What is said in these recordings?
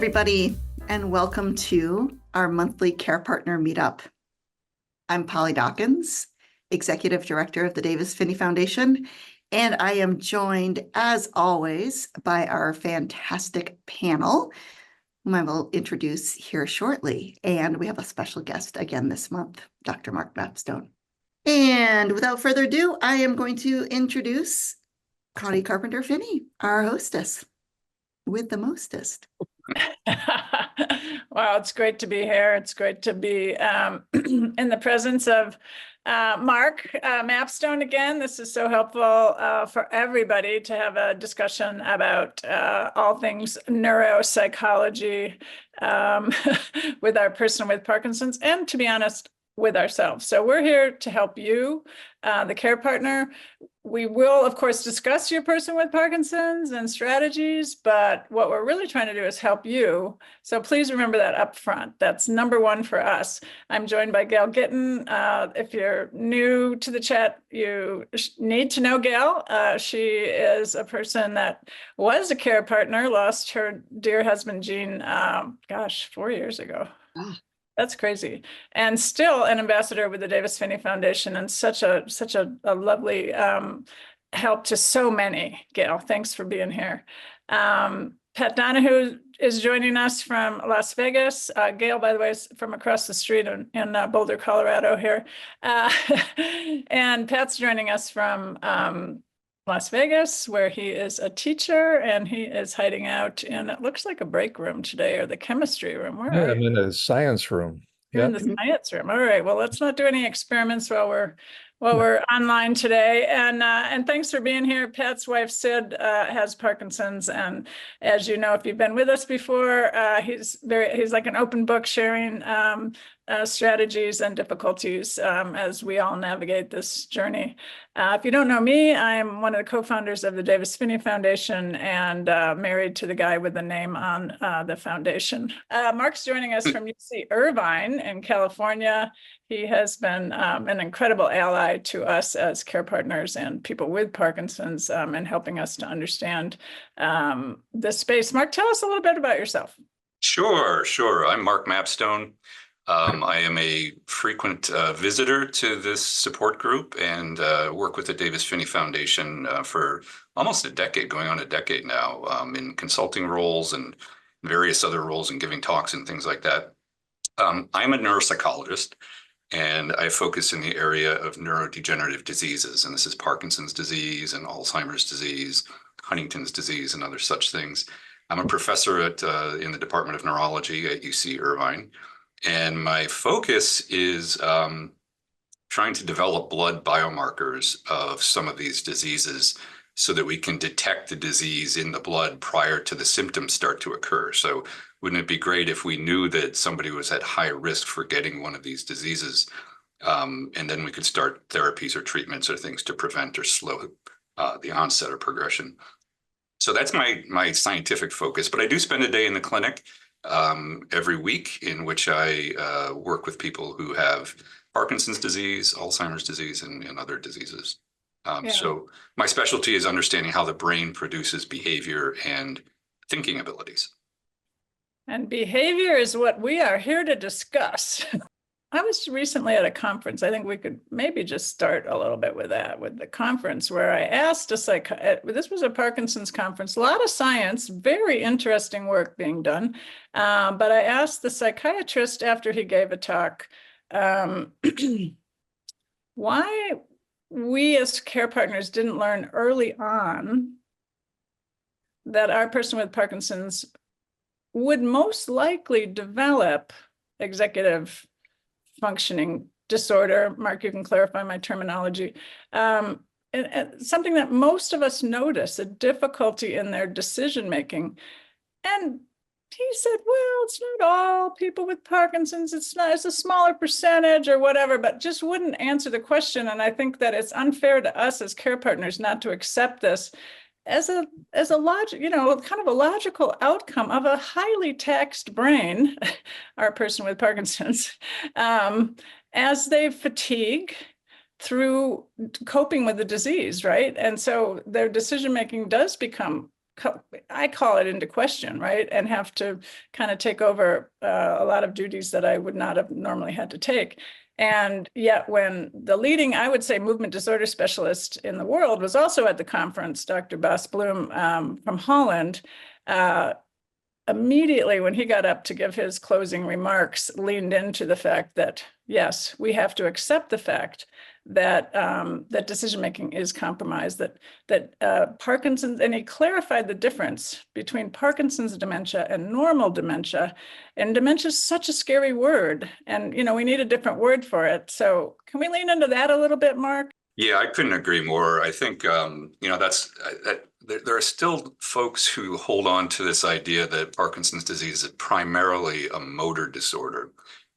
everybody, and welcome to our monthly Care Partner Meetup. I'm Polly Dawkins, Executive Director of the Davis-Phinney Foundation, and I am joined, as always, by our fantastic panel, whom I will introduce here shortly. And we have a special guest again this month, Dr. Mark Mapstone. And without further ado, I am going to introduce Connie Carpenter Phinney, our hostess with the mostest. Wow, it's great to be here. It's great to be in the presence of Mark Mapstone again. This is so helpful for everybody to have a discussion about all things neuropsychology with our person with Parkinson's, and to be honest, with ourselves. So we're here to help you, the care partner. We will, of course, discuss your person with Parkinson's and strategies, but what we're really trying to do is help you. So please remember that up front. That's number one for us. I'm joined by Gail Gittin. If you're new to the chat, you need to know Gail. She is a person that was a care partner, lost her dear husband, Gene, 4 years ago. That's crazy. And still an ambassador with the Davis-Phinney Foundation, and such a lovely help to so many. Gail, thanks for being here. Pat Donahue is joining us from Las Vegas. Gail, by the way, is from across the street in Boulder, Colorado here. And Pat's joining us from Las Vegas, where he is a teacher, and he is hiding out in, it looks like a break room today, or the chemistry room. Where are I'm you? in a science room. You're in the science room. All right. Well, let's not do any experiments while we're online today. And thanks for being here. Pat's wife Sid has Parkinson's, and as you know, if you've been with us before, he's like an open book, sharing strategies and difficulties as we all navigate this journey. If you don't know me, I'm one of the co-founders of the Davis-Phinney Foundation, and married to the guy with the name on the foundation. Mark's joining us from UC Irvine in California. He has been an incredible ally to us as care partners and people with Parkinson's, and helping us to understand this space. Mark, tell us a little bit about yourself. Sure. I'm Mark Mapstone. I am a frequent visitor to this support group, and work with the Davis-Phinney Foundation for almost a decade, going on a decade now, in consulting roles and various other roles, and giving talks and things like that. I'm a neuropsychologist, and I focus in the area of neurodegenerative diseases, and this is Parkinson's disease and Alzheimer's disease, Huntington's disease, and other such things. I'm a professor in the Department of Neurology at UC Irvine. And my focus is trying to develop blood biomarkers of some of these diseases so that we can detect the disease in the blood prior to the symptoms start to occur. So wouldn't it be great if we knew that somebody was at high risk for getting one of these diseases, and then we could start therapies or treatments or things to prevent or slow the onset or progression. So that's my scientific focus, but I do spend a day in the clinic every week, in which I work with people who have Parkinson's disease, Alzheimer's disease, and other diseases. So my specialty is understanding how the brain produces behavior and thinking abilities. And behavior is what we are here to discuss. I was recently at a conference. I think we could maybe just start a little bit with that, with the conference, where I asked this was a Parkinson's conference, a lot of science, very interesting work being done. But I asked the psychiatrist after he gave a talk, why we as care partners didn't learn early on that our person with Parkinson's would most likely develop executive functioning disorder. Mark, you can clarify my terminology. And something that most of us notice, a difficulty in their decision-making. And he said, well, it's not all people with Parkinson's, it's a smaller percentage or whatever, but just wouldn't answer the question. And I think that it's unfair to us as care partners not to accept this as a logic, kind of a logical outcome of a highly taxed brain, our person with Parkinson's, as they fatigue through coping with the disease, right? And so their decision-making does become I call it into question, right? And have to kind of take over a lot of duties that I would not have normally had to take. And yet when the leading, I would say, movement disorder specialist in the world was also at the conference, Dr. Bas Bloom from Holland, immediately when he got up to give his closing remarks, leaned into the fact that, yes, we have to accept the fact that that decision-making is compromised, that Parkinson's, and he clarified the difference between Parkinson's dementia and normal dementia. And dementia is such a scary word, and we need a different word for it. So can we lean into that a little bit, Mark? Yeah, I couldn't agree more. I think there are still folks who hold on to this idea that Parkinson's disease is primarily a motor disorder.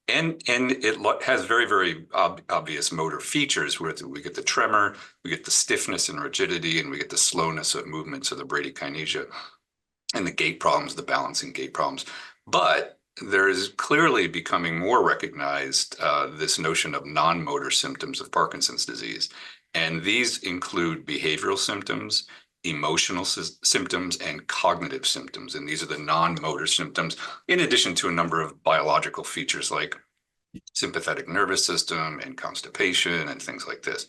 And it has very, very obvious motor features where we get the tremor, we get the stiffness and rigidity, and we get the slowness of movements of the bradykinesia and the gait problems, the balancing gait problems. But there is clearly becoming more recognized this notion of non-motor symptoms of Parkinson's disease. And these include behavioral symptoms, emotional symptoms, and cognitive symptoms. And these are the non-motor symptoms, in addition to a number of biological features like sympathetic nervous system and constipation and things like this.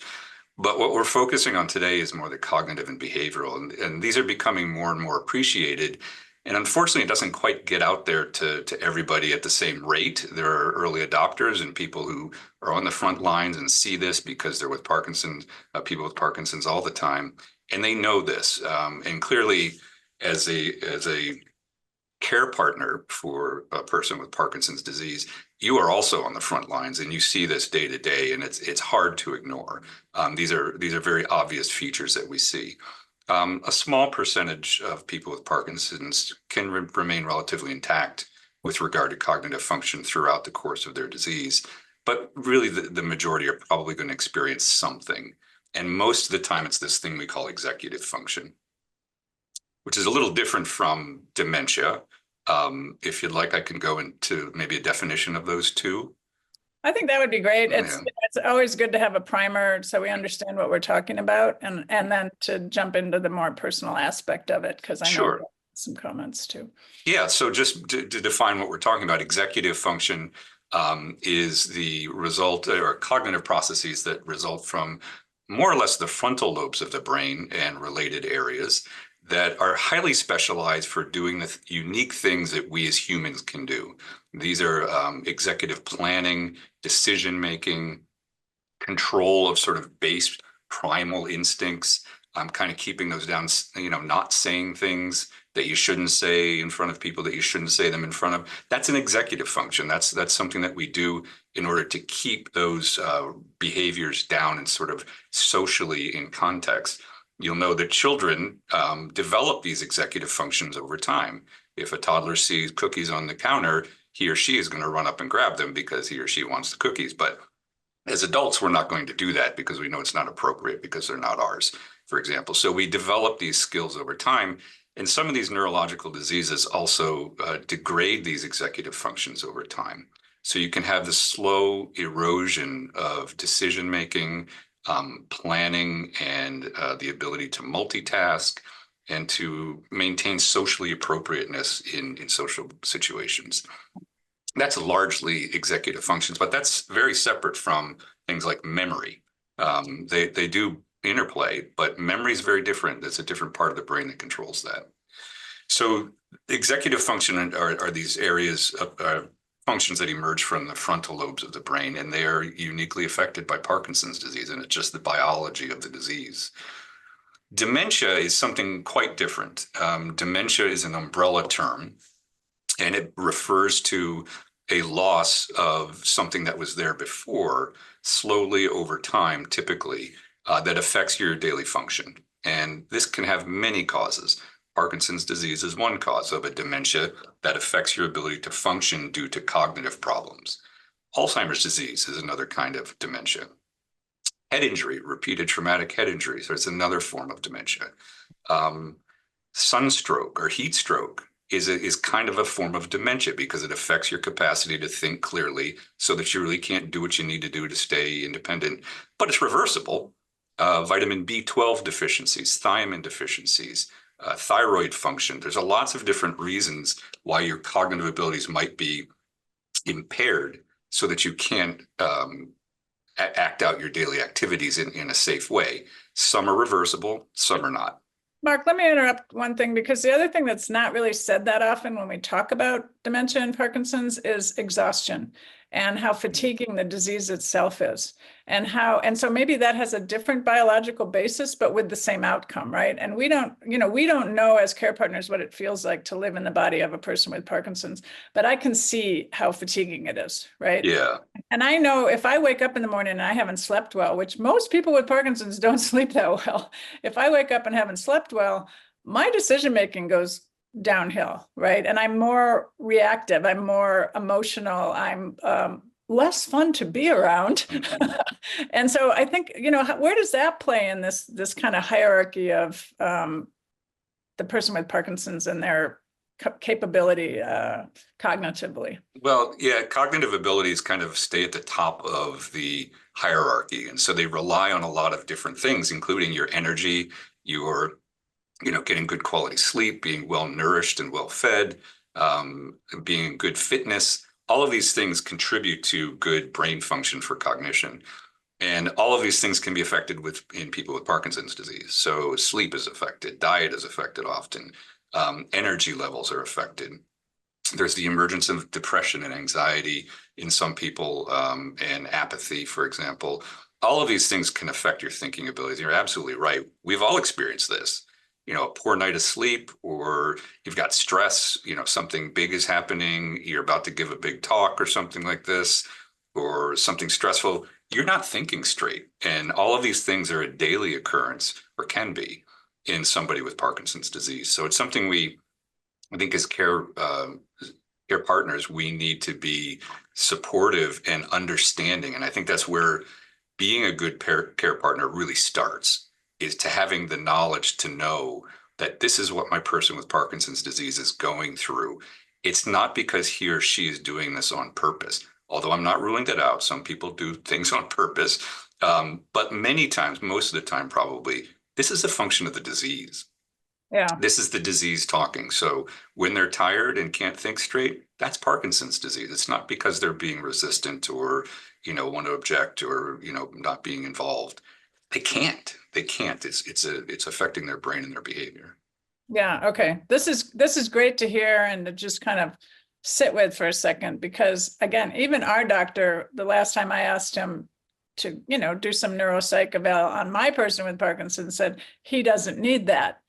But what we're focusing on today is more the cognitive and behavioral. And these are becoming more and more appreciated. And unfortunately, it doesn't quite get out there to everybody at the same rate. There are early adopters and people who are on the front lines and see this because they're with Parkinson's, people with Parkinson's all the time. And they know this, and clearly, as a care partner for a person with Parkinson's disease, you are also on the front lines, and you see this day to day, and it's hard to ignore. These are very obvious features that we see. A small percentage of people with Parkinson's can remain relatively intact with regard to cognitive function throughout the course of their disease, but really the majority are probably going to experience something. And most of the time, it's this thing we call executive function, which is a little different from dementia. If you'd like, I can go into maybe a definition of those two. I think that would be great. It's always good to have a primer so we understand what we're talking about, and then to jump into the more personal aspect of it, because I know some comments too. Yeah, so just to define what we're talking about, executive function is the result or cognitive processes that result from more or less the frontal lobes of the brain and related areas that are highly specialized for doing the unique things that we as humans can do. These are executive planning, decision-making, control of sort of base primal instincts, kind of keeping those down, not saying things that you shouldn't say in front of people that you shouldn't say them in front of. That's an executive function. That's something that we do in order to keep those behaviors down and sort of socially in context. You'll know that children develop these executive functions over time. If a toddler sees cookies on the counter, he or she is going to run up and grab them because he or she wants the cookies. But as adults, we're not going to do that because we know it's not appropriate because they're not ours, for example. So we develop these skills over time. And some of these neurological diseases also degrade these executive functions over time. So you can have the slow erosion of decision-making, planning, and the ability to multitask and to maintain socially appropriateness in social situations. That's largely executive functions, but that's very separate from things like memory. They do interplay, but memory is very different. There's a different part of the brain that controls that. So executive function are these areas of functions that emerge from the frontal lobes of the brain, and they are uniquely affected by Parkinson's disease, and it's just the biology of the disease. Dementia is something quite different. Dementia is an umbrella term, and it refers to a loss of something that was there before, slowly over time, typically, that affects your daily function. And this can have many causes. Parkinson's disease is one cause of a dementia that affects your ability to function due to cognitive problems. Alzheimer's disease is another kind of dementia. Head injury, repeated traumatic head injury, so it's another form of dementia. Sunstroke or heat stroke is kind of a form of dementia because it affects your capacity to think clearly so that you really can't do what you need to do to stay independent, but it's reversible. Vitamin B12 deficiencies, thiamine deficiencies, thyroid function. There's lots of different reasons why your cognitive abilities might be impaired so that you can't act out your daily activities in a safe way. Some are reversible, some are not. Mark, let me interrupt one thing, because the other thing that's not really said that often when we talk about dementia and Parkinson's is exhaustion, and how fatiguing the disease itself is, and so maybe that has a different biological basis, but with the same outcome, right? And we don't know as care partners what it feels like to live in the body of a person with Parkinson's, but I can see how fatiguing it is, right? Yeah. And I know if I wake up in the morning and I haven't slept well, which most people with Parkinson's don't sleep that well. If I wake up and haven't slept well, my decision-making goes downhill, right? And I'm more reactive, I'm more emotional, I'm less fun to be around. And so I think, where does that play in this kind of hierarchy of the person with Parkinson's and their capability cognitively? Well, yeah, cognitive abilities kind of stay at the top of the hierarchy. And so they rely on a lot of different things, including your energy, your, getting good quality sleep, being well nourished and well fed, being in good fitness. All of these things contribute to good brain function for cognition. And all of these things can be affected in people with Parkinson's disease. So sleep is affected, diet is affected often, energy levels are affected. There's the emergence of depression and anxiety in some people, and apathy, for example. All of these things can affect your thinking abilities. You're absolutely right. We've all experienced this. A poor night of sleep, or you've got stress, something big is happening, you're about to give a big talk or something like this, or something stressful, you're not thinking straight. And all of these things are a daily occurrence, or can be, in somebody with Parkinson's disease. So it's something I think as care partners, we need to be supportive and understanding. And I think that's where being a good care partner really starts, is to having the knowledge to know that this is what my person with Parkinson's disease is going through. It's not because he or she is doing this on purpose, although I'm not ruling that out. Some people do things on purpose. But many times, most of the time probably, this is a function of the disease. Yeah. This is the disease talking. So when they're tired and can't think straight, that's Parkinson's disease. It's not because they're being resistant or, want to object or, not being involved. They can't. It's affecting their brain and their behavior. Yeah. Okay. This is great to hear and to just kind of sit with for a second, because again, even our doctor, the last time I asked him to, do some neuropsych eval on my person with Parkinson's, said he doesn't need that.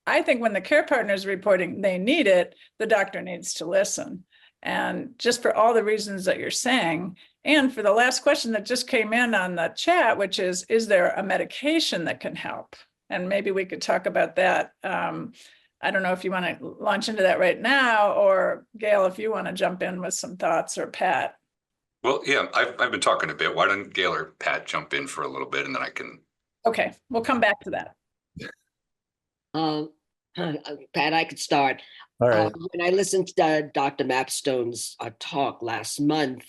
I think when the care partner is reporting they need it, the doctor needs to listen. And just for all the reasons that you're saying, and for the last question that just came in on the chat, which is there a medication that can help? And maybe we could talk about that. I don't know if you want to launch into that right now, or Gail, if you want to jump in with some thoughts, or Pat. Well, yeah, I've been talking a bit. Why don't Gail or Pat jump in for a little bit, and then I can. Okay, we'll come back to that. Pat, I could start. All right. When I listened to Dr. Mapstone's talk last month,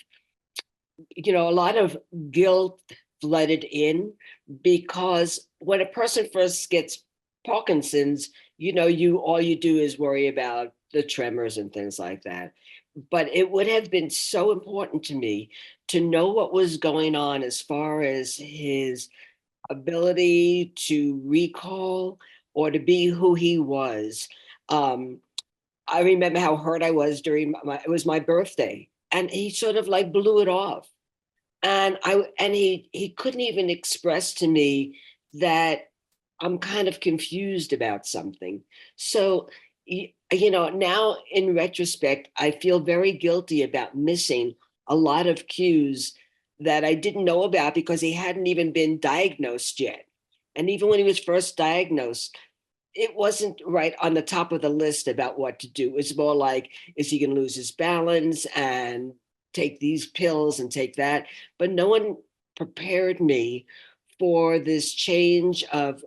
a lot of guilt flooded in, because when a person first gets Parkinson's, all you do is worry about the tremors and things like that. But it would have been so important to me to know what was going on as far as his ability to recall or to be who he was. I remember how hurt I was during it was my birthday, and he sort of like blew it off. And he couldn't even express to me that I'm kind of confused about something. So, now in retrospect, I feel very guilty about missing a lot of cues that I didn't know about because he hadn't even been diagnosed yet. And even when he was first diagnosed, it wasn't right on the top of the list about what to do. It's more like, is he going to lose his balance and take these pills and take that? But no one prepared me for this change of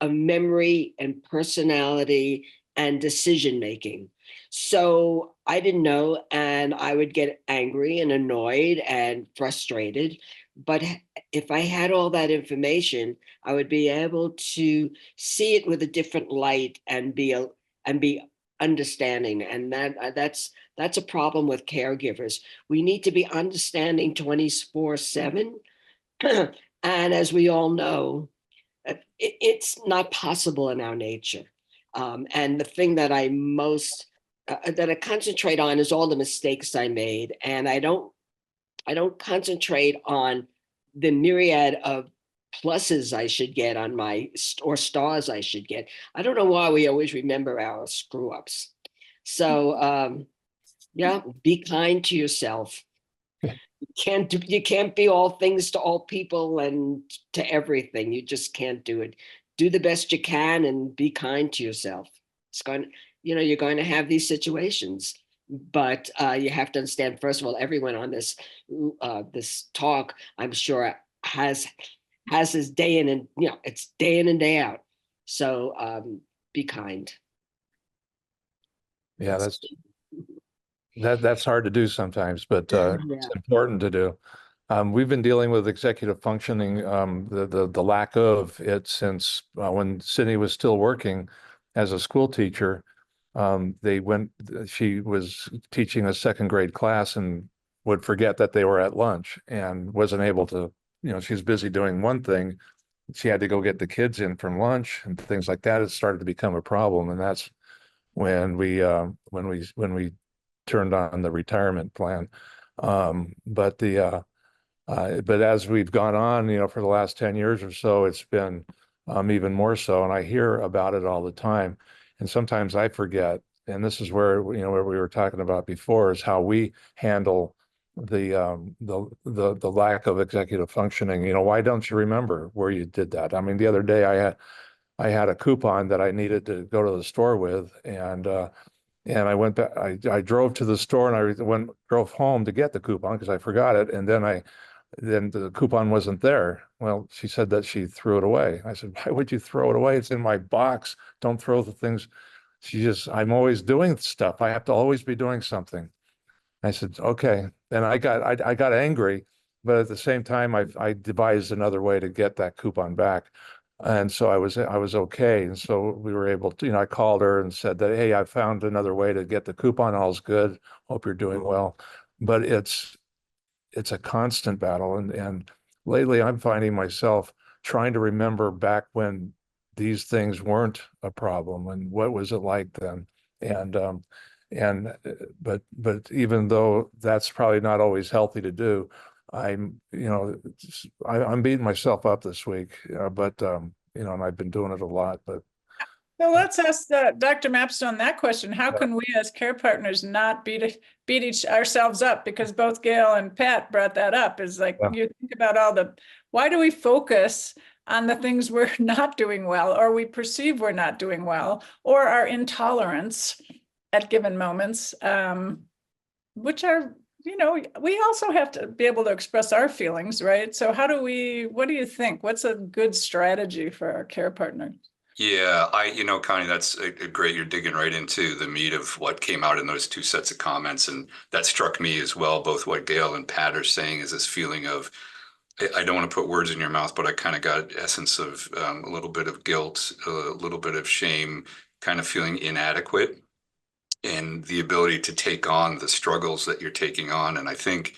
memory and personality and decision-making. So I didn't know, and I would get angry and annoyed and frustrated. But if I had all that information, I would be able to see it with a different light and be understanding. And that's a problem with caregivers. We need to be understanding 24/7. And as we all know, it's not possible in our nature. And the thing that I most that I concentrate on is all the mistakes I made, and I don't concentrate on the myriad of pluses I should get on my or stars I should get. I don't know why we always remember our screw ups. So yeah, be kind to yourself. You can't be all things to all people and to everything. You just can't do it. Do the best you can and be kind to yourself. It's going, you're going to have these situations, but you have to understand, first of all, everyone on this talk, I'm sure, has his day in and it's day in and day out. So be kind. Yeah, that's hard to do sometimes, but it's important to do. We've been dealing with executive functioning, the lack of it since when Sydney was still working as a school teacher. She was teaching a second grade class and would forget that they were at lunch and wasn't able to, she was busy doing one thing. She had to go get the kids in from lunch and things like that. It started to become a problem. And that's when we turned on the retirement plan. But as we've gone on, for the last 10 years or so, it's been even more so. And I hear about it all the time. And sometimes I forget. And this is where, where we were talking about before, is how we handle the lack of executive functioning. Why don't you remember where you did that? I mean, the other day I had a coupon that I needed to go to the store with, and I went back. I drove to the store and I drove home to get the coupon because I forgot it, and then the coupon wasn't there. Well, she said that she threw it away. I said, why would you throw it away? It's in my box. Don't throw the things. I'm always doing stuff. I have to always be doing something. I said, okay. And I got angry, but at the same time, I devised another way to get that coupon back. And so I was okay. And so we were able to, I called her and said that, hey, I found another way to get the coupon. All's good. Hope you're doing well. But it's a constant battle. And lately I'm finding myself trying to remember back when these things weren't a problem and what was it like then. But even though that's probably not always healthy to do, I'm beating myself up this week, but and I've been doing it a lot. But so let's ask Dr. Mapstone that question: how can we as care partners not beat ourselves up? Because both Gail and Pat brought that up. Is like, you think about why do we focus on the things we're not doing well, or we perceive we're not doing well, or our intolerance at given moments, which are, we also have to be able to express our feelings, right? So what do you think? What's a good strategy for our care partners? Yeah, Connie, that's great. You're digging right into the meat of what came out in those two sets of comments. And that struck me as well, both what Gail and Pat are saying is this feeling of, I don't want to put words in your mouth, but I kind of got essence of a little bit of guilt, a little bit of shame, kind of feeling inadequate, and the ability to take on the struggles that you're taking on. And I think,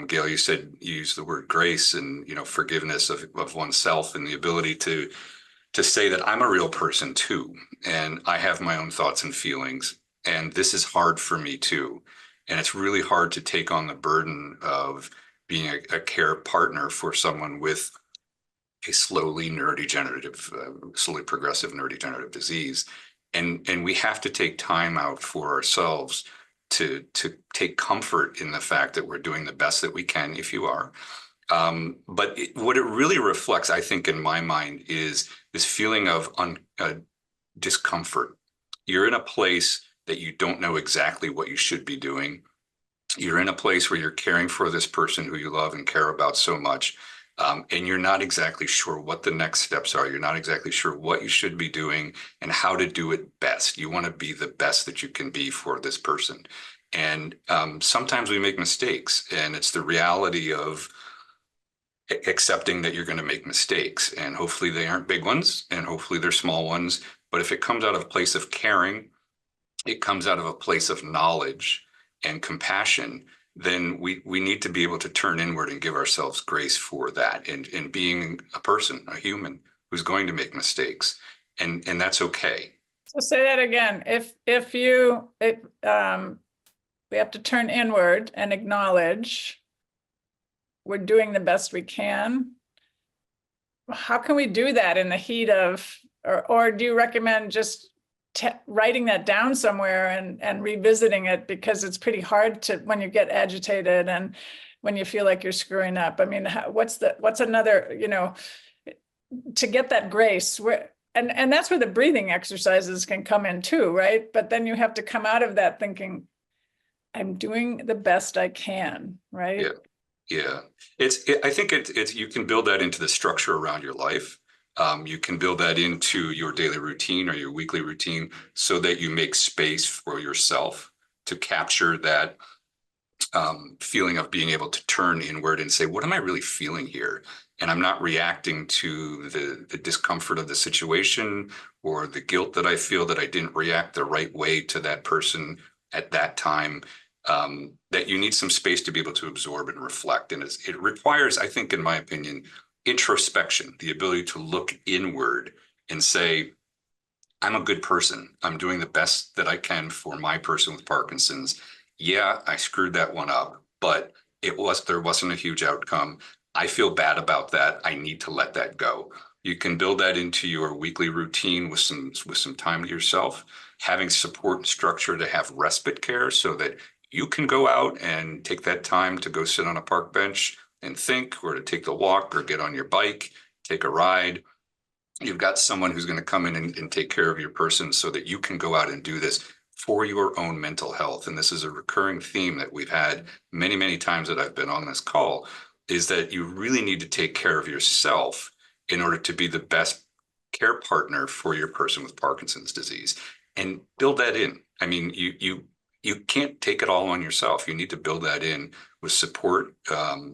Gail, you used the word grace and, forgiveness of oneself, and the ability to say that I'm a real person too. And I have my own thoughts and feelings, and this is hard for me too. And it's really hard to take on the burden of being a care partner for someone with a slowly progressive neurodegenerative disease. And we have to take time out for ourselves to take comfort in the fact that we're doing the best that we can, if you are. But what it really reflects, I think, in my mind, is this feeling of discomfort. You're in a place that you don't know exactly what you should be doing. You're in a place where you're caring for this person who you love and care about so much. And you're not exactly sure what the next steps are. You're not exactly sure what you should be doing and how to do it best. You want to be the best that you can be for this person. And sometimes we make mistakes, and it's the reality of accepting that you're going to make mistakes, and hopefully they aren't big ones, and hopefully they're small ones. But if it comes out of a place of caring, it comes out of a place of knowledge and compassion, then we need to be able to turn inward and give ourselves grace for that, and being a person, a human who's going to make mistakes, and that's okay. So say that again. We have to turn inward and acknowledge we're doing the best we can. How can we do that in the heat of, or do you recommend just writing that down somewhere and revisiting it, because it's pretty hard to, when you get agitated and when you feel like you're screwing up? I mean, what's another, to get that grace where, and that's where the breathing exercises can come in too, right? But then you have to come out of that thinking, I'm doing the best I can, right? Yeah. Yeah, I think it's you can build that into the structure around your life. You can build that into your daily routine or your weekly routine, so that you make space for yourself to capture that feeling of being able to turn inward and say, what am I really feeling here? And I'm not reacting to the discomfort of the situation or the guilt that I feel that I didn't react the right way to that person at that time. That you need some space to be able to absorb and reflect. And it requires, I think, in my opinion, introspection, the ability to look inward and say, I'm a good person. I'm doing the best that I can for my person with Parkinson's. Yeah, I screwed that one up, but there wasn't a huge outcome. I feel bad about that. I need to let that go. You can build that into your weekly routine with some time to yourself, having support and structure to have respite care so that you can go out and take that time to go sit on a park bench and think, or to take the walk or get on your bike, take a ride. You've got someone who's going to come in and take care of your person so that you can go out and do this for your own mental health. And this is a recurring theme that we've had many, many times that I've been on this call, is that you really need to take care of yourself in order to be the best care partner for your person with Parkinson's disease, and build that in. I mean, you can't take it all on yourself. You need to build that in with support,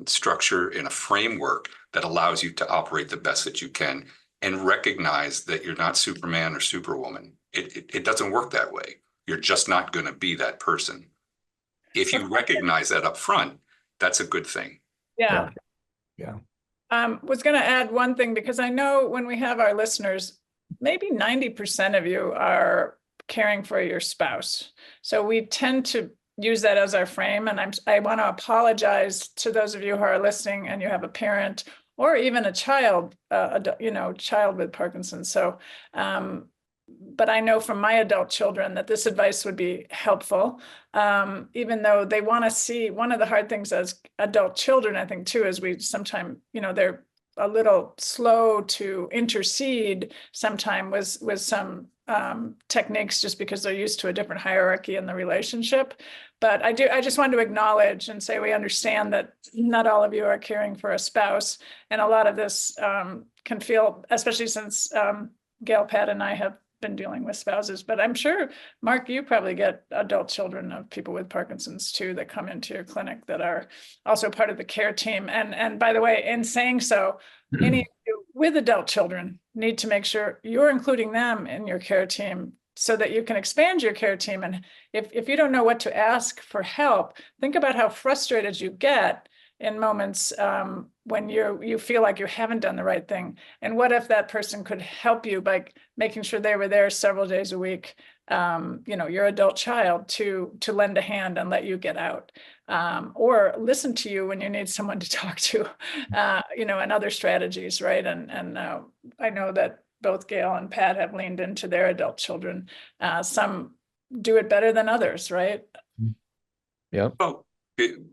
structure, and a framework that allows you to operate the best that you can, and recognize that you're not Superman or Superwoman. It doesn't work that way. You're just not going to be that person. If you recognize that up front, that's a good thing. Yeah. Yeah. Was going to add one thing, because I know when we have our listeners, maybe 90% of you are caring for your spouse. So we tend to use that as our frame. And I want to apologize to those of you who are listening and you have a parent or even a child, child with Parkinson's. So, but I know from my adult children that this advice would be helpful, even though they want to see. One of the hard things as adult children, I think, too, is we sometimes, they're a little slow to intercede sometimes with some techniques, just because they're used to a different hierarchy in the relationship. But I just want to acknowledge and say we understand that not all of you are caring for a spouse, and a lot of this can feel, especially since Gail, Pat, and I have been dealing with spouses. But I'm sure, Mark, you probably get adult children of people with Parkinson's too that come into your clinic that are also part of the care team. And by the way, in saying so, any of you with adult children need to make sure you're including them in your care team so that you can expand your care team. And if you don't know what to ask for help, think about how frustrated you get in moments when you feel like you haven't done the right thing. And what if that person could help you by making sure they were there several days a week, your adult child, to lend a hand and let you get out, or listen to you when you need someone to talk to, and other strategies, right? And I know that both Gail and Pat have leaned into their adult children. Some do it better than others, right? Yeah. Well,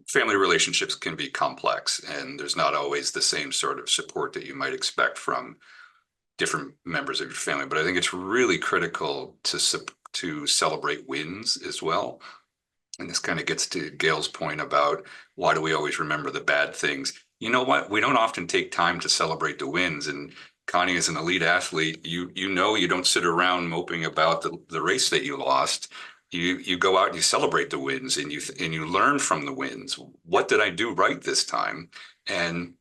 family relationships can be complex, and there's not always the same sort of support that you might expect from different members of your family. But I think it's really critical to celebrate wins as well. And this kind of gets to Gail's point about why do we always remember the bad things? You know what? We don't often take time to celebrate the wins. And Connie, as an elite athlete, you don't sit around moping about the race that you lost. You go out and you celebrate the wins, and you learn from the wins. What did I do right this time? And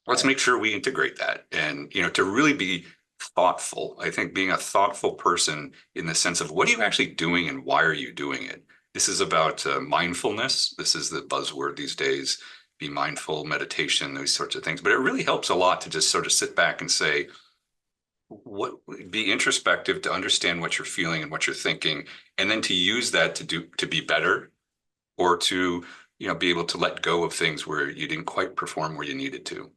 let's make sure we integrate that. And, to really be thoughtful, I think being a thoughtful person in the sense of what are you actually doing and why are you doing it? This is about mindfulness. This is the buzzword these days, be mindful, meditation, those sorts of things. But it really helps a lot to just sort of sit back and say, be introspective, to understand what you're feeling and what you're thinking, and then to use that to be better, or to, be able to let go of things where you didn't quite perform where you needed to.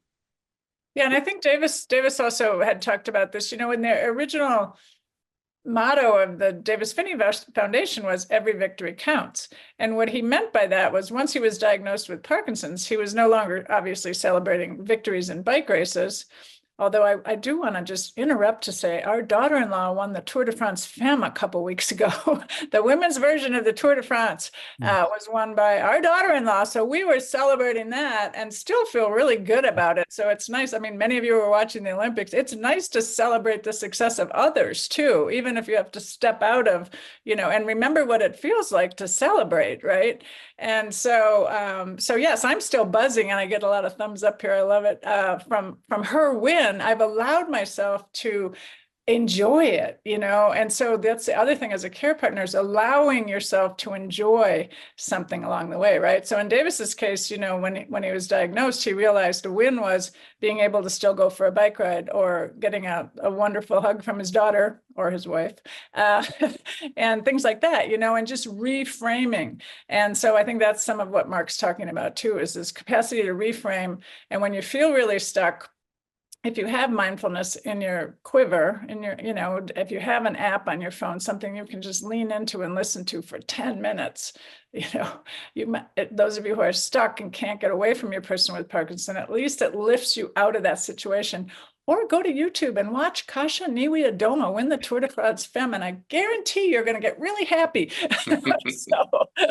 Yeah, and I think Davis also had talked about this, in the original motto of the Davis Phinney Foundation was every victory counts. And what he meant by that was once he was diagnosed with Parkinson's, he was no longer obviously celebrating victories in bike races. Although I do want to just interrupt to say our daughter-in-law won the Tour de France Femme a couple weeks ago. The women's version of the Tour de France was won by our daughter-in-law. So we were celebrating that and still feel really good about it. So it's nice. I mean, many of you were watching the Olympics. It's nice to celebrate the success of others too, even if you have to step out of, and remember what it feels like to celebrate, right? And so yes, I'm still buzzing and I get a lot of thumbs up here. I love it. From her win, I've allowed myself to enjoy it, and so that's the other thing as a care partner is allowing yourself to enjoy something along the way, right? So in Davis's case, when he was diagnosed, he realized the win was being able to still go for a bike ride or getting a wonderful hug from his daughter or his wife, and things like that, and just reframing. And so I think that's some of what Mark's talking about too, is this capacity to reframe. And when you feel really stuck, if you have mindfulness in your quiver, if you have an app on your phone, something you can just lean into and listen to for 10 minutes, those of you who are stuck and can't get away from your person with Parkinson, at least it lifts you out of that situation. Or go to YouTube and watch Kasia Niwi-Adoma win the Tour de France Femme, and I guarantee you're going to get really happy.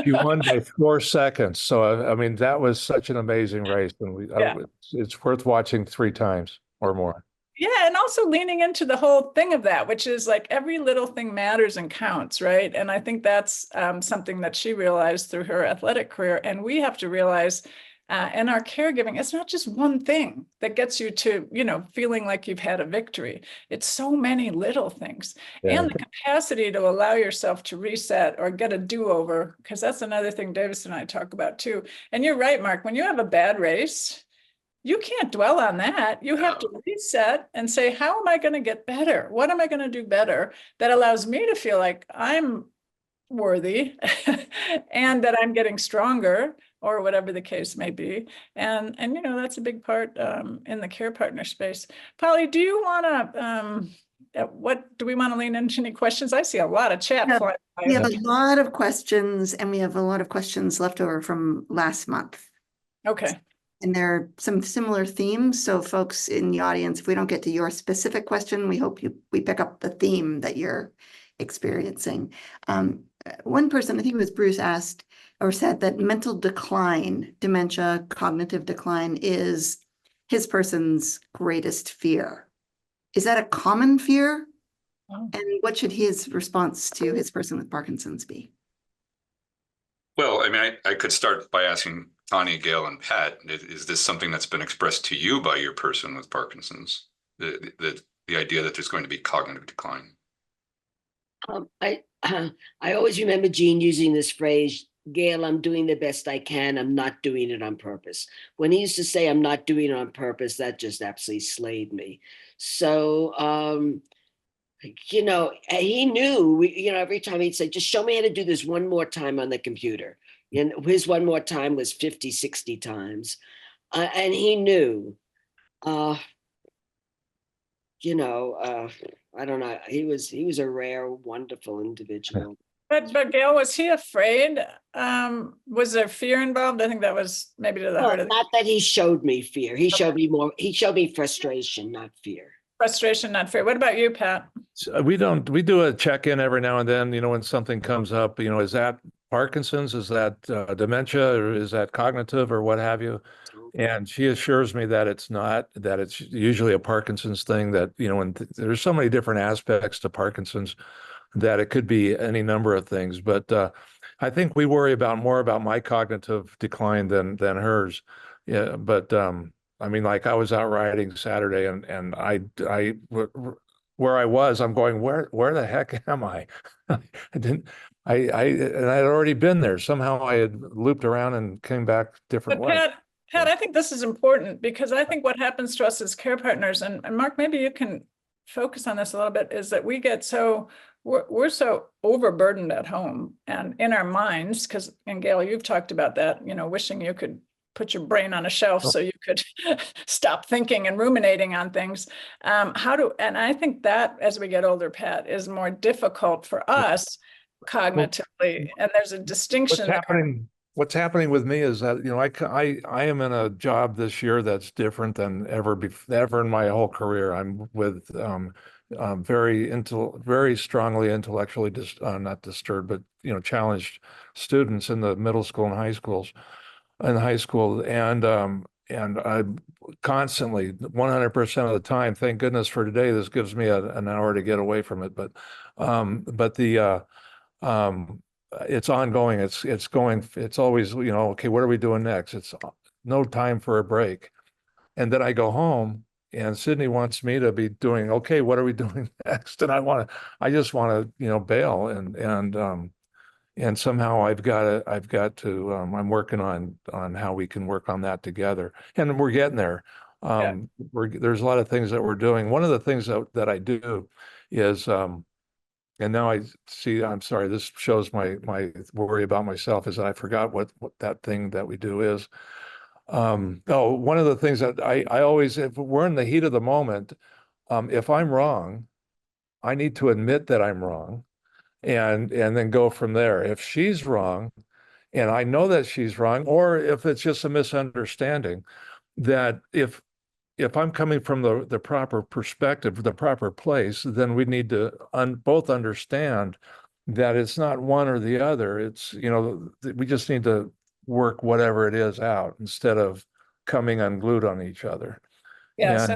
You won by 4 seconds. So, I mean, that was such an amazing race. And it's worth watching 3 times or more. Yeah, and also leaning into the whole thing of that, which is like every little thing matters and counts, right? And I think that's something that she realized through her athletic career. And we have to realize in our caregiving, it's not just one thing that gets you to, feeling like you've had a victory. It's so many little things. Yeah. And the capacity to allow yourself to reset or get a do-over, because that's another thing Davis and I talk about too. And you're right, Mark, when you have a bad race, you can't dwell on that. You have to reset and say, how am I going to get better? What am I going to do better that allows me to feel like I'm worthy and that I'm getting stronger, or whatever the case may be. And that's a big part in the care partner space. Polly, do you want to, what do we want to lean into any questions? I see a lot of chat. Yeah, we have a lot of questions, and we have a lot of questions left over from last month. Okay. And there are some similar themes. So folks in the audience, if we don't get to your specific question, we hope we pick up the theme that you're experiencing. One person, I think it was Bruce, asked or said that mental decline, dementia, cognitive decline is his person's greatest fear. Is that a common fear? Oh. And what should his response to his person with Parkinson's be? Well, I mean, I could start by asking Tanya, Gail, and Pat, is this something that's been expressed to you by your person with Parkinson's? The idea that there's going to be cognitive decline? I always remember Gene using this phrase, Gail, I'm doing the best I can. I'm not doing it on purpose. When he used to say, I'm not doing it on purpose, that just absolutely slayed me. So, he knew, every time he'd say, just show me how to do this one more time on the computer. And his one more time was 50, 60 times. And he knew, I don't know. He was a rare, wonderful individual. But Gail, was he afraid? Was there fear involved? I think that was maybe to the heart of it. Not that he showed me fear. He showed me frustration, not fear. Frustration, not fear. What about you, Pat? We do a check-in every now and then, when something comes up, is that Parkinson's? Is that dementia, or is that cognitive, or what have you? And she assures me that it's not, that it's usually a Parkinson's thing, that, when there's so many different aspects to Parkinson's that it could be any number of things. But I think we worry more about my cognitive decline than hers. Yeah, but I mean, like I was out riding Saturday and where I was, I'm going, where the heck am I? I didn't, and I had already been there. Somehow I had looped around and came back different But way. Pat, I think this is important because I think what happens to us as care partners, and Mark, maybe you can focus on this a little bit, is that we get so, we're so overburdened at home and in our minds, because, and Gail, you've talked about that, wishing you could put your brain on a shelf so you could stop thinking and ruminating on things. And I think that as we get older, Pat, is more difficult for us cognitively. And there's a distinction. What's happening with me is that, I am in a job this year that's different than ever in my whole career. I'm with very strongly intellectually not disturbed, but challenged students in the middle school and high schools. In high school, and I constantly 100% of the time, thank goodness for today, this gives me an hour to get away from it, but it's ongoing. It's always, okay, what are we doing next? It's no time for a break. And then I go home and Sydney wants me to be doing, okay, what are we doing next? And I just want to, bail and somehow I'm working on how we can work on that together, and we're getting there. There's a lot of things that we're doing. One of the things that I do is, and now I see, I'm sorry, this shows my worry about myself, is that I forgot what that thing that we do is. One of the things that I always, if we're in the heat of the moment, if I'm wrong, I need to admit that I'm wrong. And then go from there. If she's wrong, and I know that she's wrong, or if it's just a misunderstanding, that if I'm coming from the proper perspective, the proper place, then we need to both understand that it's not one or the other. It's, we just need to work whatever it is out instead of coming unglued on each other. Yeah. So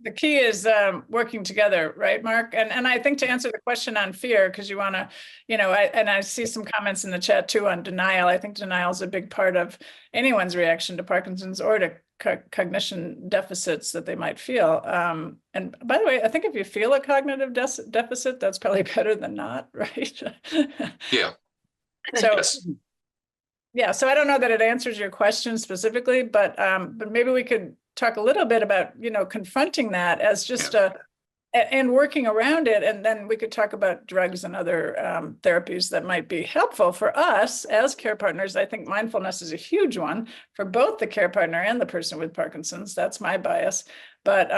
the key is working together, right, Mark? And I think to answer the question on fear, because you want to, I see some comments in the chat too on denial. I think denial is a big part of anyone's reaction to Parkinson's or to cognition deficits that they might feel. And by the way, I think if you feel a cognitive deficit, that's probably better than not, right? Yeah. So, yes. Yeah, so I don't know that it answers your question specifically, but maybe we could talk a little bit about, confronting that as just and working around it. And then we could talk about drugs and other therapies that might be helpful for us as care partners. I think mindfulness is a huge one for both the care partner and the person with Parkinson's. That's my bias. But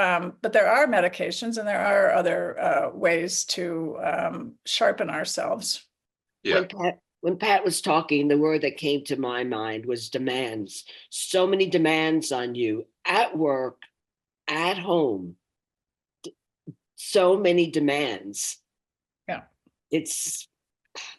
there are medications and there are other ways to sharpen ourselves. Yeah. When Pat was talking, the word that came to my mind was demands. So many demands on you at work, at home. So many demands. Yeah. It's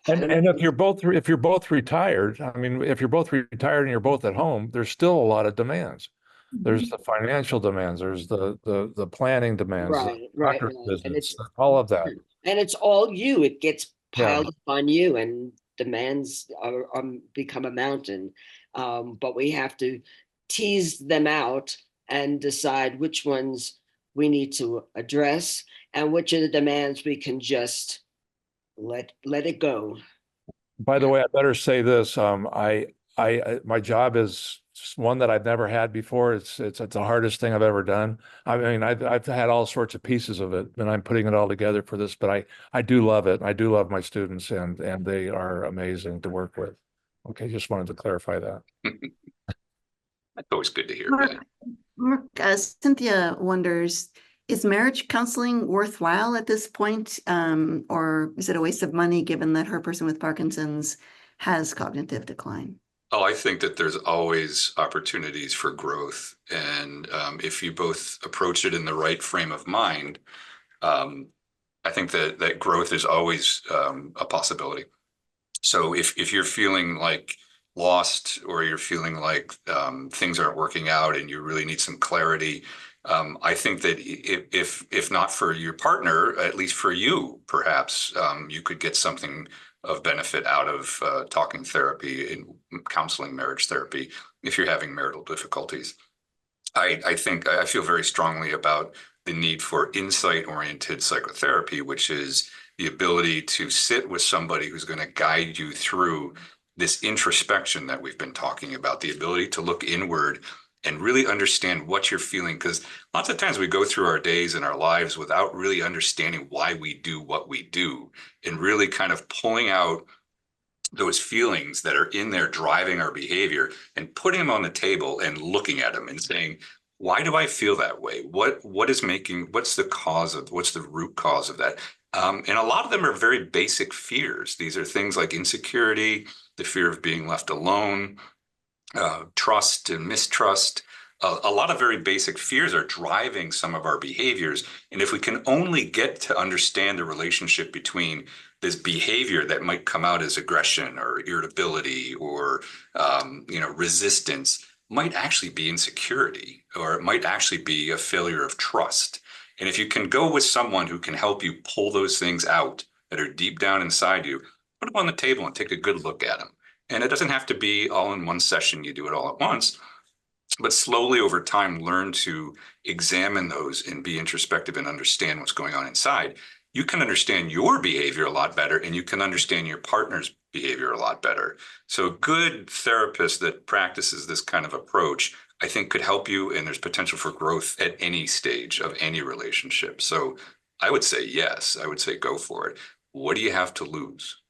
and if you're both retired, I mean, if you're both retired and you're both at home, there's still a lot of demands. There's the financial demands, there's the planning demands, right. And it's all of that. And it's all you. It gets piled up on you, and demands are become a mountain. But we have to tease them out and decide which ones we need to address and which of the demands we can just let it go. By the way, I better say this. My job is one that I've never had before. It's the hardest thing I've ever done. I mean, I've had all sorts of pieces of it, and I'm putting it all together for this. But I do love it. I do love my students, and they are amazing to work with. Okay, just wanted to clarify that. That's always good to hear. Mark, Cynthia wonders, is marriage counseling worthwhile at this point, or is it a waste of money given that her person with Parkinson's has cognitive decline? Oh, I think that there's always opportunities for growth. And if you both approach it in the right frame of mind, I think that growth is always a possibility. So if you're feeling like lost, or you're feeling like things aren't working out and you really need some clarity, I think that if not for your partner, at least for you, perhaps you could get something of benefit out of talking therapy and counseling, marriage therapy, if you're having marital difficulties. I think I feel very strongly about the need for insight-oriented psychotherapy, which is the ability to sit with somebody who's going to guide you through this introspection that we've been talking about, the ability to look inward and really understand what you're feeling. Because lots of times we go through our days and our lives without really understanding why we do what we do, and really kind of pulling out those feelings that are in there driving our behavior and putting them on the table and looking at them and saying, why do I feel that way? What's the root cause of that? And a lot of them are very basic fears. These are things like insecurity, the fear of being left alone, trust and mistrust. A lot of very basic fears are driving some of our behaviors. And if we can only get to understand the relationship between this behavior that might come out as aggression or irritability or resistance, might actually be insecurity, or it might actually be a failure of trust. And if you can go with someone who can help you pull those things out that are deep down inside you, put them on the table and take a good look at them. And it doesn't have to be all in one session, you do it all at once, but slowly over time, learn to examine those and be introspective and understand what's going on inside. You can understand your behavior a lot better, and you can understand your partner's behavior a lot better. So a good therapist that practices this kind of approach, I think, could help you, and there's potential for growth at any stage of any relationship. So I would say yes, I would say go for it. What do you have to lose?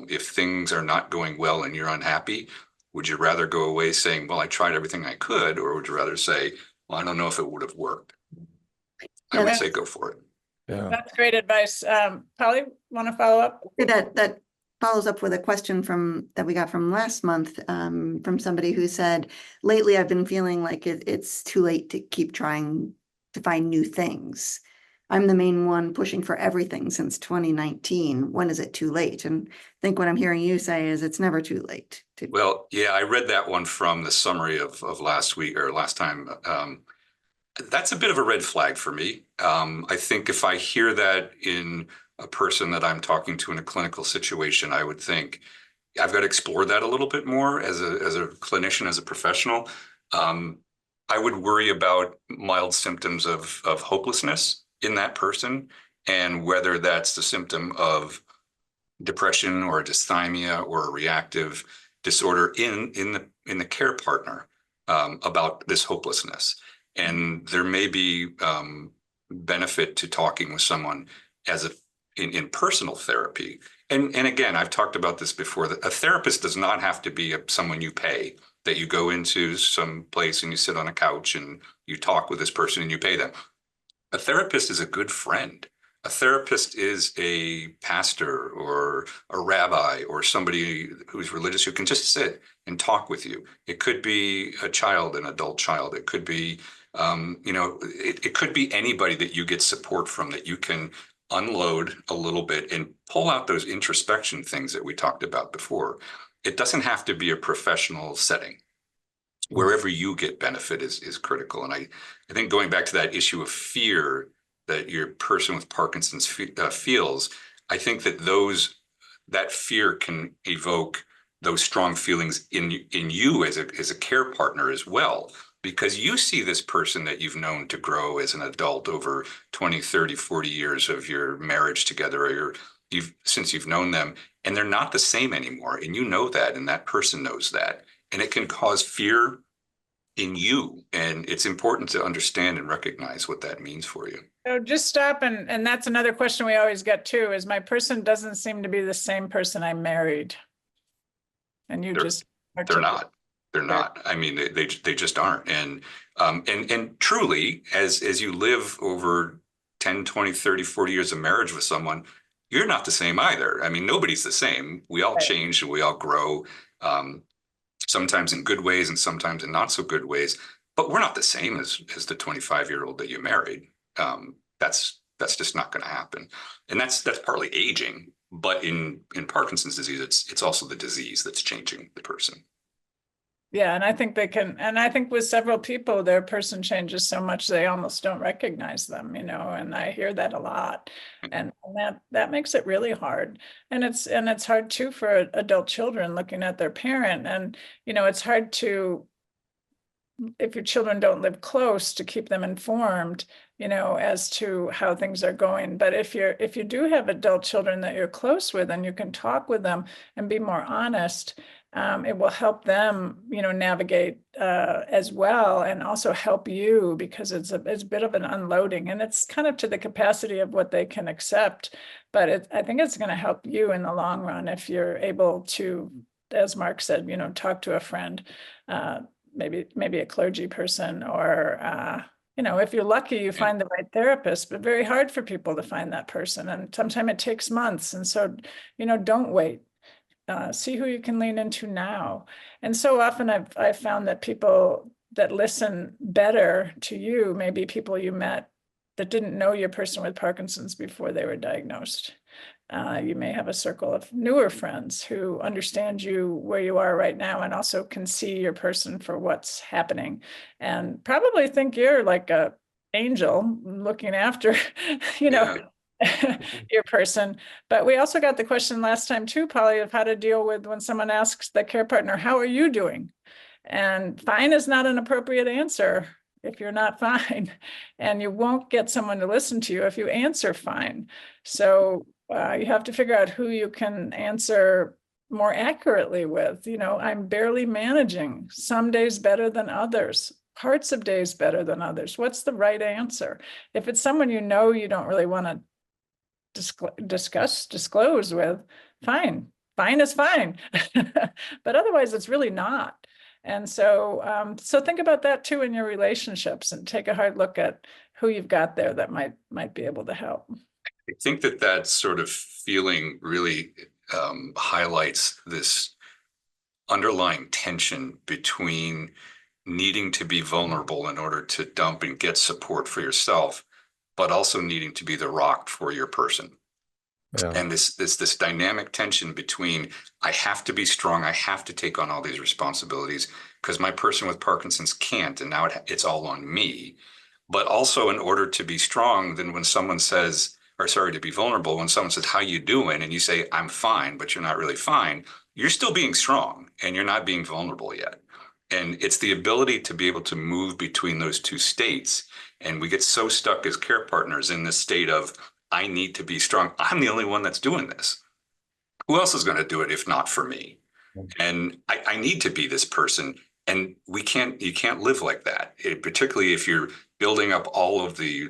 If things are not going well and you're unhappy, would you rather go away saying, well, I tried everything I could, or would you rather say, well, I don't know if it would have worked? I would say go for it. Yeah. That's great advice. Polly, want to follow up? That follows up with a question that we got from last month, from somebody who said, lately I've been feeling like it's too late to keep trying to find new things. I'm the main one pushing for everything since 2019. When is it too late? And I think what I'm hearing you say is it's never too late. Well, yeah, I read that one from the summary of last week or last time. That's a bit of a red flag for me. I think if I hear that in a person that I'm talking to in a clinical situation, I would think I've got to explore that a little bit more as a clinician, as a professional. I would worry about mild symptoms of hopelessness in that person, and whether that's the symptom of depression or a dysthymia or a reactive disorder in the care partner about this hopelessness. And there may be benefit to talking with someone in personal therapy. And again, I've talked about this before, that a therapist does not have to be someone you pay, that you go into some place and you sit on a couch and you talk with this person and you pay them. A therapist is a good friend. A therapist is a pastor or a rabbi or somebody who's religious who can just sit and talk with you. It could be a child, an adult child. It could be, it could be anybody that you get support from, that you can unload a little bit and pull out those introspection things that we talked about before. It doesn't have to be a professional setting. Wherever you get benefit is critical. And I think going back to that issue of fear that your person with Parkinson's feels, I think that fear can evoke those strong feelings in you as a care partner as well, because you see this person that you've known to grow as an adult over 20, 30, 40 years of your marriage together, or since you've known them, and they're not the same anymore. And you know that, and that person knows that. And it can cause fear in you. And it's important to understand and recognize what that means for you. So just stop. And that's another question we always get too, is my person doesn't seem to be the same person I married. And they're not. They're not. I mean, they just aren't. And truly, as you live over 10, 20, 30, 40 years of marriage with someone, you're not the same either. I mean, nobody's the same. We all change and we all grow, sometimes in good ways and sometimes in not so good ways, but we're not the same as the 25-year-old that you married. That's just not going to happen. And that's partly aging, but in Parkinson's disease, it's also the disease that's changing the person. Yeah, and I think and I think with several people, their person changes so much they almost don't recognize them, and I hear that a lot. And that makes it really hard. And it's hard too for adult children looking at their parent. And, it's hard to if your children don't live close, to keep them informed, as to how things are going. But if you do have adult children that you're close with and you can talk with them and be more honest, it will help them, navigate as well, and also help you, because it's a bit of an unloading, and it's kind of to the capacity of what they can accept. But I think it's going to help you in the long run if you're able to, as Mark said, talk to a friend, maybe a clergy person, or if you're lucky, you find the right therapist, but very hard for people to find that person. And sometimes it takes months. And so, don't wait. See who you can lean into now. And so often I've found that people that listen better to you may be people you met that didn't know your person with Parkinson's before they were diagnosed. You may have a circle of newer friends who understand you where you are right now, and also can see your person for what's happening, and probably think you're like a angel looking after, your person. But we also got the question last time too, Polly, of how to deal with when someone asks the care partner, how are you doing? And fine is not an appropriate answer if you're not fine. And you won't get someone to listen to you if you answer fine. So you have to figure out who you can answer more accurately with. I'm barely managing, some days better than others, parts of days better than others. What's the right answer? If it's someone you don't really want to disclose with, fine is fine. But otherwise it's really not. And so think about that too in your relationships, and take a hard look at who you've got there that might be able to help. I think that sort of feeling really highlights this underlying tension between needing to be vulnerable in order to dump and get support for yourself, but also needing to be the rock for your person. Yeah. And this dynamic tension between, I have to be strong, I have to take on all these responsibilities because my person with Parkinson's can't, and now it's all on me. But also, in order to be strong, then when someone says, or sorry, to be vulnerable, when someone says, how you doing? And you say, I'm fine, but you're not really fine, you're still being strong and you're not being vulnerable yet. And it's the ability to be able to move between those two states. And we get so stuck as care partners in this state of, I need to be strong. I'm the only one that's doing this. Who else is going to do it if not for me? And I need to be this person. And you can't live like that. Particularly if you're building up all of the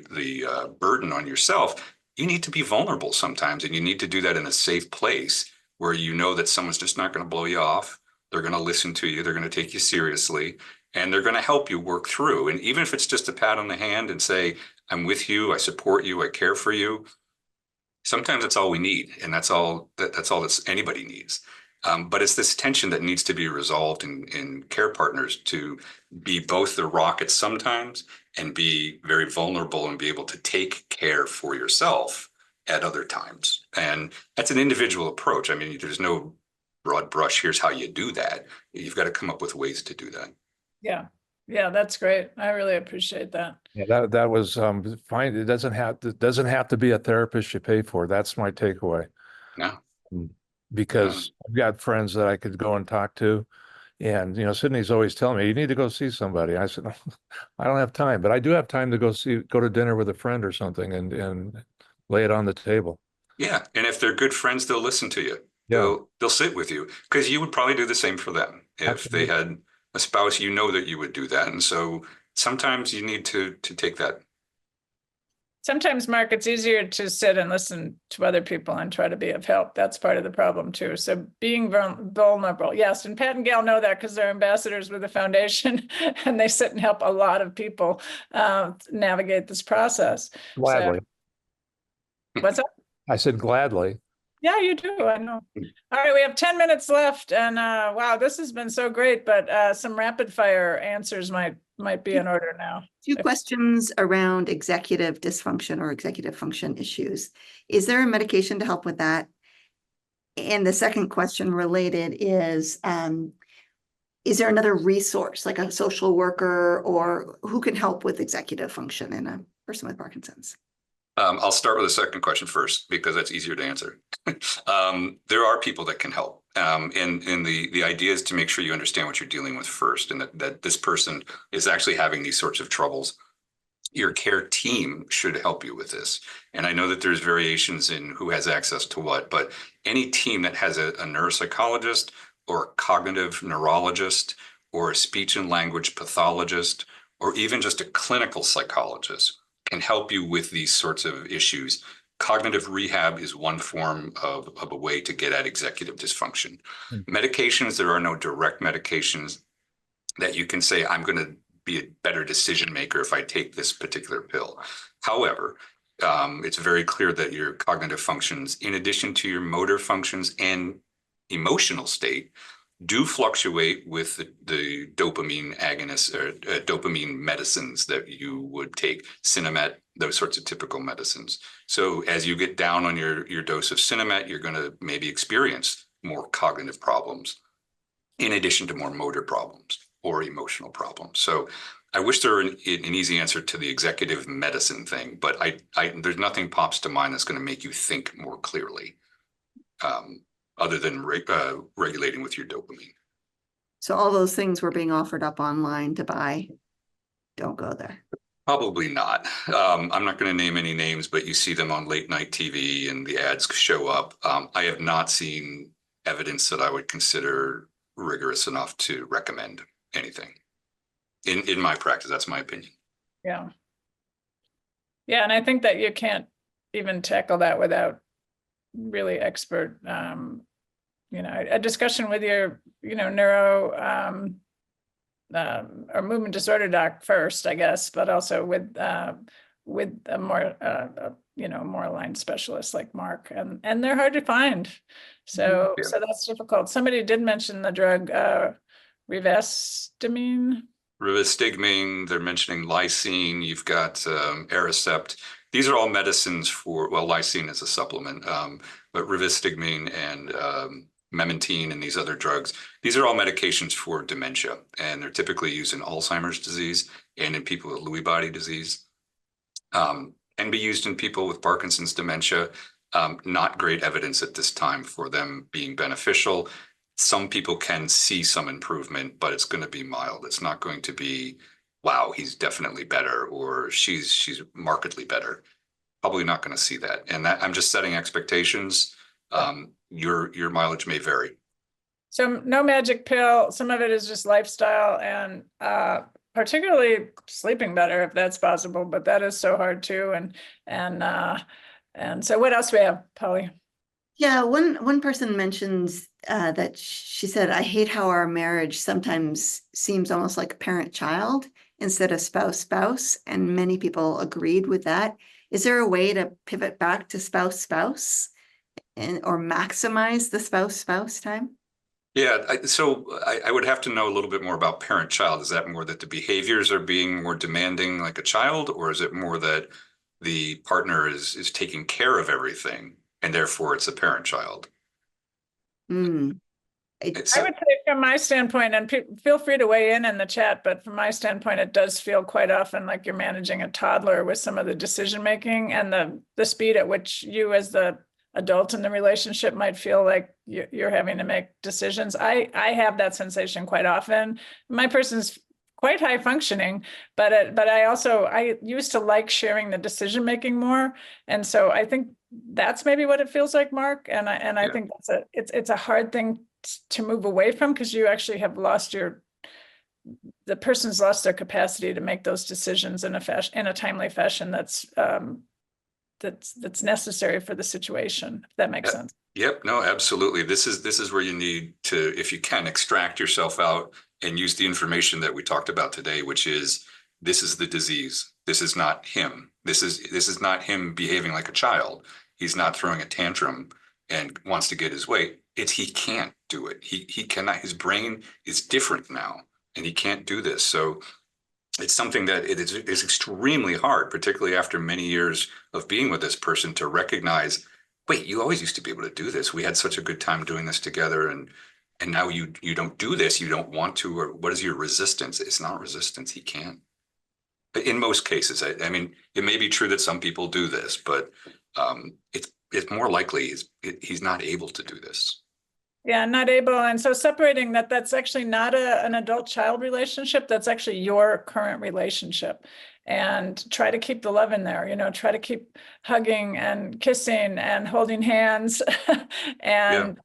burden on yourself, you need to be vulnerable sometimes. And you need to do that in a safe place where you know that someone's just not going to blow you off. They're going to listen to you. They're going to take you seriously. And they're going to help you work through. And even if it's just a pat on the hand and say, I'm with you, I support you, I care for you. Sometimes that's all we need. And that's all that anybody needs. But it's this tension that needs to be resolved in care partners, to be both the rocket sometimes and be very vulnerable and be able to take care for yourself at other times. And that's an individual approach. I mean, there's no broad brush, here's how you do that. You've got to come up with ways to do that. Yeah, that's great. I really appreciate that. Yeah, that was fine. It doesn't have to be a therapist you pay for. That's my takeaway. No. Because I've got friends that I could go and talk to, and Sydney's always telling me, you need to go see somebody. I said, I don't have time, but I do have time to go to dinner with a friend or something and lay it on the table. Yeah, and if they're good friends, they'll listen to you. Yeah. They'll sit with you, because you would probably do the same for them if Absolutely. they had a spouse. That you would do that, and so sometimes you need to take that. Sometimes, Mark, it's easier to sit and listen to other people and try to be of help. That's part of the problem too. So being vulnerable, yes. And Pat and Gail know that because they're ambassadors with the foundation, and they sit and help a lot of people navigate this process. Gladly. So, what's up? I said gladly. Yeah, you do. I know. All right, we have 10 minutes left, and wow, this has been so great. But some rapid fire answers might be in order now. Few questions around executive dysfunction or executive function issues. Is there a medication to help with that? And the second question related is there another resource, like a social worker, or who can help with executive function in a person with Parkinson's? I'll start with the second question first, because that's easier to answer. There are people that can help. And the idea is to make sure you understand what you're dealing with first, and that this person is actually having these sorts of troubles. Your care team should help you with this. And I know that there's variations in who has access to what, but any team that has a neuropsychologist or a cognitive neurologist or a speech and language pathologist, or even just a clinical psychologist can help you with these sorts of issues. Cognitive rehab is one form of a way to get at executive dysfunction. Medications, there are no direct medications that you can say, I'm going to be a better decision maker if I take this particular pill. However, it's very clear that your cognitive functions, in addition to your motor functions and emotional state, do fluctuate with the dopamine agonists or dopamine medicines that you would take, Cinemet, those sorts of typical medicines. So as you get down on your dose of Cinemet, you're going to maybe experience more cognitive problems in addition to more motor problems or emotional problems. So I wish there were an easy answer to the executive medicine thing, but there's nothing pops to mind that's going to make you think more clearly. Other than regulating with your dopamine. So all those things were being offered up online to buy. Don't go there. Probably not. I'm not going to name any names, but you see them on late night TV and the ads show up. I have not seen evidence that I would consider rigorous enough to recommend anything. In my practice, that's my opinion. Yeah. Yeah, and I think that you can't even tackle that without really expert, a discussion with your, neuro or movement disorder doc first, I guess, but also with a more, more aligned specialist like Mark, and they're hard to find. So, Yeah. so that's difficult. Somebody did mention the drug, rivastigmine. Rivastigmine, they're mentioning lysine, you've got Aricept. These are all medicines for, well, lysine is a supplement, but rivastigmine and memantine and these other drugs, these are all medications for dementia, and they're typically used in Alzheimer's disease and in people with Lewy body disease. Can be used in people with Parkinson's dementia. Not great evidence at this time for them being beneficial. Some people can see some improvement, but it's going to be mild. It's not going to be, wow, he's definitely better, or she's markedly better. Probably not going to see that. And that I'm just setting expectations. Your mileage may vary. So no magic pill. Some of it is just lifestyle and particularly sleeping better if that's possible, but that is so hard too. And so what else we have, Polly? Yeah, one person mentions that she said, I hate how our marriage sometimes seems almost like parent-child instead of spouse-spouse, and many people agreed with that. Is there a way to pivot back to spouse-spouse or maximize the spouse-spouse time? Yeah, I would have to know a little bit more about parent-child. Is that more that the behaviors are being more demanding like a child, or is it more that the partner is taking care of everything and therefore it's a parent-child? Mm. I would say from my standpoint, and feel free to weigh in the chat, but from my standpoint, it does feel quite often like you're managing a toddler with some of the decision-making and the speed at which you as the adult in the relationship might feel like you're having to make decisions. I have that sensation quite often. My person's quite high functioning, but I used to like sharing the decision-making more. And so I think that's maybe what it feels like, Mark. And I think it's a hard thing to move away from, because you actually have lost the person's lost their capacity to make those decisions in a timely fashion that's necessary for the situation, if that makes sense. Yep, no, absolutely. This is where you need to, if you can, extract yourself out and use the information that we talked about today, which is, this is the disease. This is not him. This is not him behaving like a child. He's not throwing a tantrum and wants to get his way. He can't do it. He cannot. His brain is different now, and he can't do this. So it's something that is extremely hard, particularly after many years of being with this person, to recognize, wait, you always used to be able to do this. We had such a good time doing this together, and now you don't do this. You don't want to, or what is your resistance? It's not resistance. He can't. In most cases, I mean, it may be true that some people do this, but it's more likely he's not able to do this. Yeah, not able. And so separating that's actually not an adult-child relationship. That's actually your current relationship. And try to keep the love in there, try to keep hugging and kissing and holding hands and,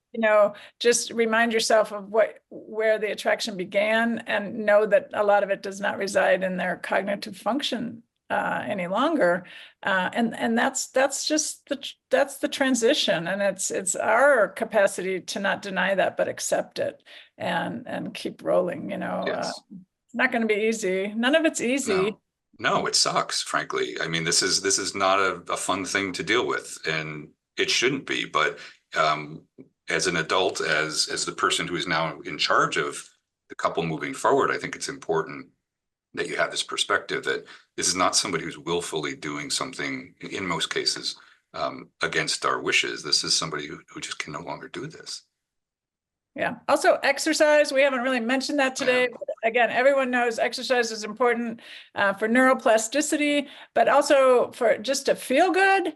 just remind yourself of where the attraction began, and know that a lot of it does not reside in their cognitive function any longer. And that's the transition, and it's our capacity to not deny that, but accept it and keep rolling, Yes. it's not going to be easy. None of it's easy. No, it sucks, frankly. I mean, this is not a fun thing to deal with, and it shouldn't be. But as an adult, as the person who is now in charge of the couple moving forward, I think it's important that you have this perspective that this is not somebody who's willfully doing something, in most cases, against our wishes. This is somebody who just can no longer do this. Yeah. Also exercise. We haven't really mentioned that today. But again, everyone knows exercise is important for neuroplasticity, but also for just to feel good.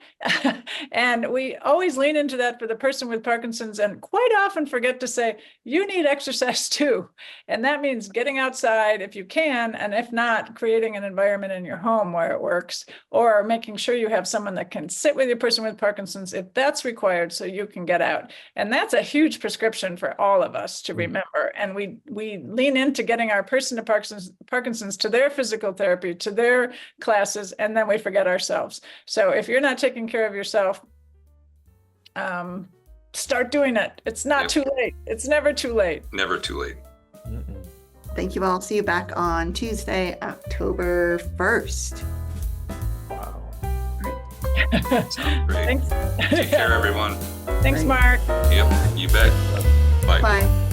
And we always lean into that for the person with Parkinson's, and quite often forget to say, you need exercise too. And that means getting outside if you can, and if not, creating an environment in your home where it works, or making sure you have someone that can sit with your person with Parkinson's if that's required, so you can get out. And that's a huge prescription for all of us to remember. And we lean into getting our person to Parkinson's to their physical therapy, to their classes, and then we forget ourselves. So if you're not taking care of yourself, start doing it. It's not too late. It's never too late. Never too late. Thank you all. See you back on Tuesday, October 1st. Wow. Sounds great. Thanks. Take care, everyone. Thanks, Great. Mark. Yep, you bet. Bye. Bye.